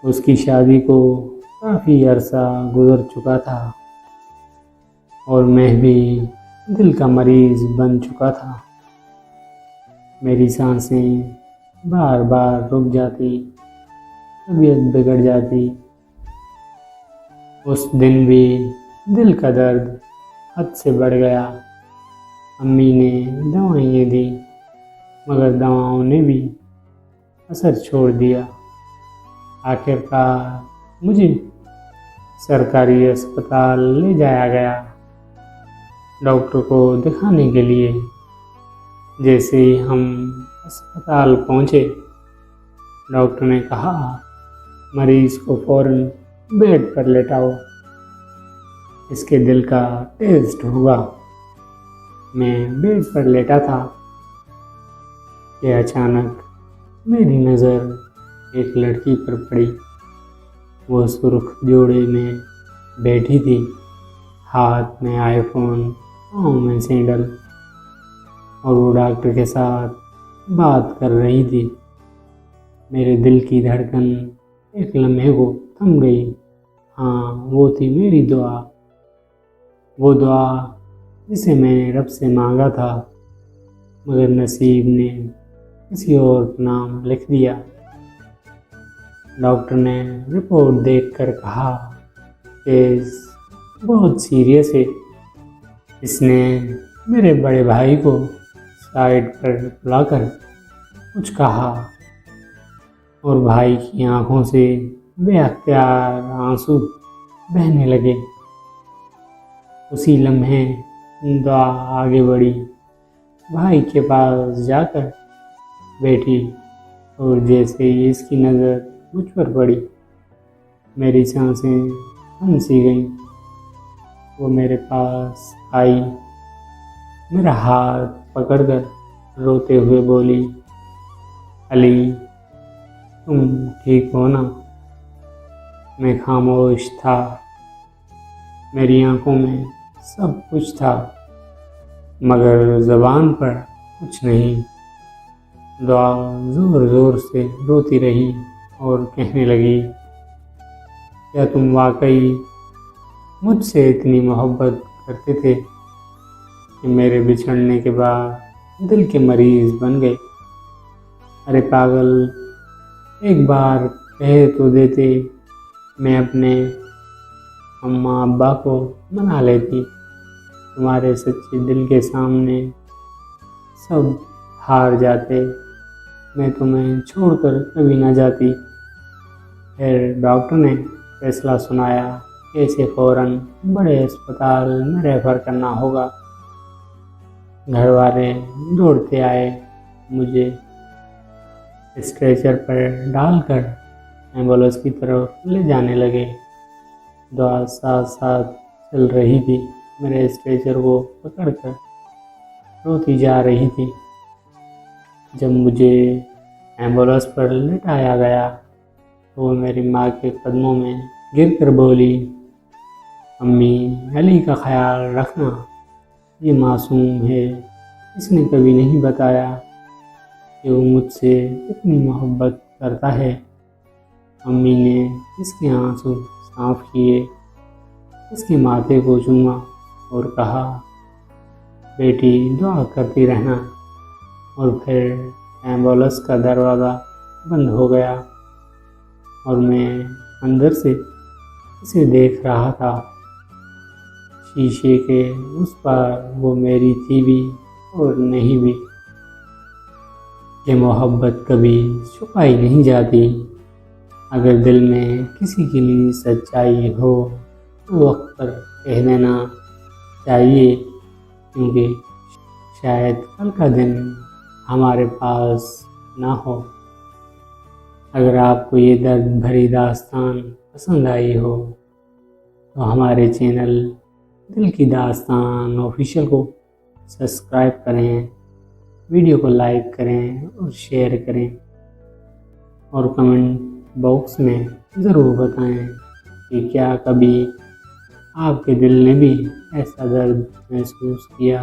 उसकी शादी को काफ़ी अरसा गुजर चुका था और मैं भी दिल का मरीज़ बन चुका था। मेरी सांसें बार बार रुक जाती, तबीयत बिगड़ जाती। उस दिन भी दिल का दर्द हद से बढ़ गया। अम्मी ने दवाइयाँ दी, मगर दवाओं ने भी असर छोड़ दिया। आखिरकार मुझे सरकारी अस्पताल ले जाया गया डॉक्टर को दिखाने के लिए। जैसे ही हम अस्पताल पहुँचे, डॉक्टर ने कहा, मरीज़ को फ़ौरन बेड पर लेटाओ, इसके दिल का टेस्ट होगा। मैं बेड पर लेटा था कि अचानक मेरी नज़र एक लड़की पर पड़ी। वो सुर्ख जोड़े में बैठी थी, हाथ में आईफोन, पाँव में सैंडल, और वो डॉक्टर के साथ बात कर रही थी। मेरे दिल की धड़कन एक लम्हे को थम गई। हाँ, वो थी मेरी दुआ, वो दुआ जिसे मैंने रब से मांगा था, मगर नसीब ने किसी और का नाम लिख दिया। डॉक्टर ने रिपोर्ट देखकर कहा, केस बहुत सीरियस है। इसने मेरे बड़े भाई को साइड पर बुलाकर कुछ कहा और भाई की आंखों से बेअख्तियार आंसू बहने लगे। उसी लम्हे दुआ आगे बढ़ी, भाई के पास जाकर बैठी, और जैसे ही इसकी नज़र मुझ पर पड़ी, मेरी सांसें थम सी गईं। वो मेरे पास आई, मेरा हाथ पकड़कर रोते हुए बोली, अली, तुम ठीक हो ना? मैं खामोश था। मेरी आंखों में सब कुछ था, मगर ज़बान पर कुछ नहीं। दुआ ज़ोर ज़ोर से रोती रही और कहने लगी, क्या तुम वाकई मुझसे इतनी मोहब्बत करते थे कि मेरे बिछड़ने के बाद दिल के मरीज़ बन गए? अरे पागल, एक बार कह तो देते, मैं अपने अम्मा अब्बा को मना लेती। तुम्हारे सच्चे दिल के सामने सब हार जाते, मैं तुम्हें छोड़कर कभी ना जाती। फिर डॉक्टर ने फैसला सुनाया कि इसे फ़ौरन बड़े अस्पताल में रेफ़र करना होगा। घर वाले दौड़ते आए, मुझे स्ट्रेचर पर डालकर एम्बुलेंस की तरफ ले जाने लगे। दुआ साथ साथ चल रही थी, मेरे स्ट्रेचर को पकड़कर रोती जा रही थी। जब मुझे एम्बुलेंस पर लिटाया गया तो वो मेरी माँ के कदमों में गिरकर बोली, अम्मी, अली का ख्याल रखना, ये मासूम है, इसने कभी नहीं बताया कि वो मुझसे इतनी मोहब्बत करता है। अम्मी ने इसके आंसू साफ किए, इसके माथे को चूमा और कहा, बेटी दुआ करती रहना। और फिर एम्बुलेंस का दरवाज़ा बंद हो गया और मैं अंदर से इसे देख रहा था। शीशे के उस पार वो मेरी थी भी और नहीं भी। ये मोहब्बत कभी छुपाई नहीं जाती। अगर दिल में किसी के लिए सच्चाई हो तो वक्त पर कह देना चाहिए, क्योंकि शायद कल का दिन हमारे पास ना हो। अगर आपको ये दर्द भरी दास्तान पसंद आई हो तो हमारे चैनल दिल की दास्तान ऑफिशियल को सब्सक्राइब करें, वीडियो को लाइक करें और शेयर करें, और कमेंट बॉक्स में ज़रूर बताएं कि क्या कभी आपके दिल ने भी ऐसा दर्द महसूस किया।